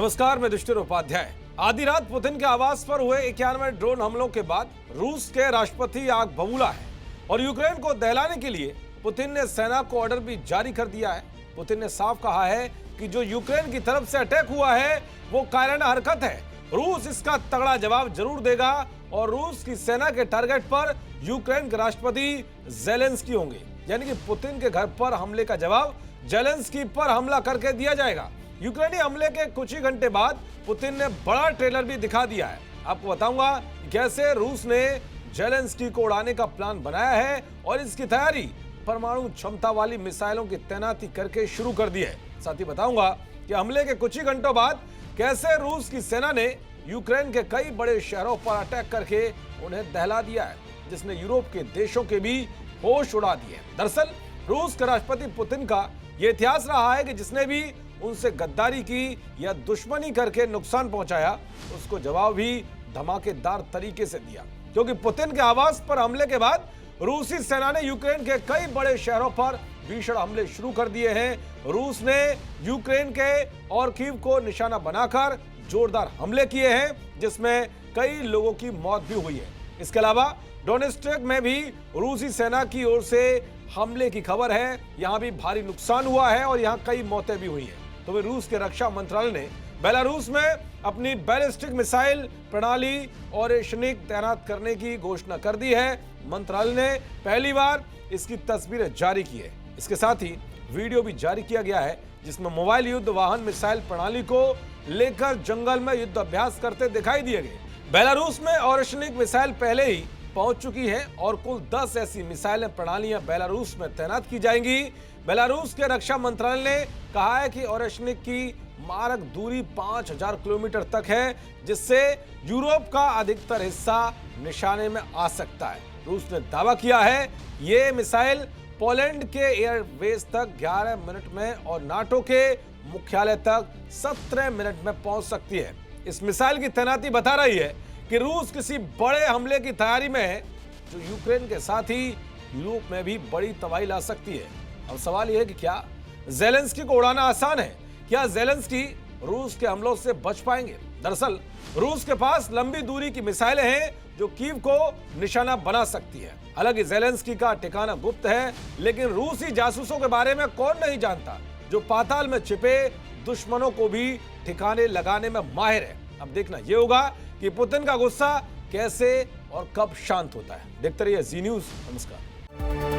नमस्कार, मैं दुष्टिर उपाध्याय। आधी रात पुतिन के आवास पर हुए 91 ड्रोन हमलों के बाद रूस के राष्ट्रपति आग बबूला है और यूक्रेन को दहलाने के लिए पुतिन ने सेना को ऑर्डर भी जारी कर दिया है। पुतिन ने साफ कहा है कि जो यूक्रेन की तरफ से अटैक हुआ है वो कायराना हरकत है। रूस इसका तगड़ा जवाब जरूर देगा और रूस की सेना के टारगेट पर यूक्रेन के राष्ट्रपति जेलेंस्की होंगे। यानी कि पुतिन के घर पर हमले का जवाब जेलेंस्की पर हमला करके दिया जाएगा। यूक्रेनी हमले के कुछ ही घंटे बाद पुतिन ने बड़ा ट्रेलर भी दिखा दिया है। आपको बताऊंगा कैसे रूस ने जेलेंस्की को उड़ाने का प्लान बनाया है और इसकी तैयारी परमाणु क्षमता वाली मिसाइलों की तैनाती करके शुरू कर दी है। साथ ही बताऊंगा कि हमले के कुछ ही घंटों बाद कैसे रूस की सेना ने यूक्रेन के कई बड़े शहरों पर अटैक करके उन्हें दहला दिया है, जिसने यूरोप के देशों के भी होश उड़ा दिए। दरअसल रूस के राष्ट्रपति पुतिन का यह इतिहास रहा है कि जिसने भी उनसे गद्दारी की या दुश्मनी करके नुकसान पहुंचाया, उसको जवाब भी धमाकेदार तरीके से दिया। क्योंकि पुतिन के आवास पर हमले के बाद रूसी सेना ने यूक्रेन के कई बड़े शहरों पर भीषण हमले शुरू कर दिए हैं। रूस ने यूक्रेन के और कीव को निशाना बनाकर जोरदार हमले किए हैं, जिसमें कई लोगों की मौत भी हुई है। इसके अलावा डोनेस्क में भी रूसी सेना की ओर से हमले की खबर है। यहां भी भारी नुकसान हुआ है और यहां कई मौतें भी हुई हैं। तो वे रूस के रक्षा मंत्रालय ने बेलारूस में अपनी बैलिस्टिक मिसाइल प्रणाली ओरेशनिक तैनात करने की घोषणा कर दी है। मंत्रालय ने पहली बार इसकी तस्वीरें जारी की है। इसके साथ ही वीडियो भी जारी किया गया है, जिसमें मोबाइल युद्ध वाहन मिसाइल प्रणाली को लेकर जंगल में युद्ध अभ्यास करते दिखाई दिए गए। बेलारूस में ओरेशनिक मिसाइल पहले ही पहुंच चुकी है और कुल 10 ऐसी मिसाइलें प्रणालियां बेलारूस में तैनात की जाएंगी। बेलारूस के रक्षा मंत्रालय ने कहा है कि ओरेशनिक की मारक दूरी 5000 किलोमीटर तक है, जिससे यूरोप का अधिकतर हिस्सा निशाने में आ सकता है। रूस ने दावा किया है ये मिसाइल पोलैंड के एयरबेस तक 11 मिनट में और नाटो के मुख्यालय तक 17 मिनट में पहुंच सकती है। इस मिसाइल की तैनाती बता रही है कि रूस किसी बड़े हमले की तैयारी में है, जो यूक्रेन के साथ ही यूरोप में भी बड़ी तबाही ला सकती है। अब सवाल यह है कि क्या जेलेंस्की को उड़ाना आसान है? क्या जेलेंस्की रूस के हमलों से बच पाएंगे? दरअसल रूस के पास लंबी दूरी की मिसाइलें हैं जो कीव को निशाना बना सकती है। हालांकि जेलेंस्की का ठिकाना गुप्त है, लेकिन रूसी जासूसों के बारे में कौन नहीं जानता, जो पाताल में छिपे दुश्मनों को भी ठिकाने लगाने में माहिर है। अब देखना यह होगा कि पुतिन का गुस्सा कैसे और कब शांत होता है। देखते रहिए जी न्यूज़। नमस्कार।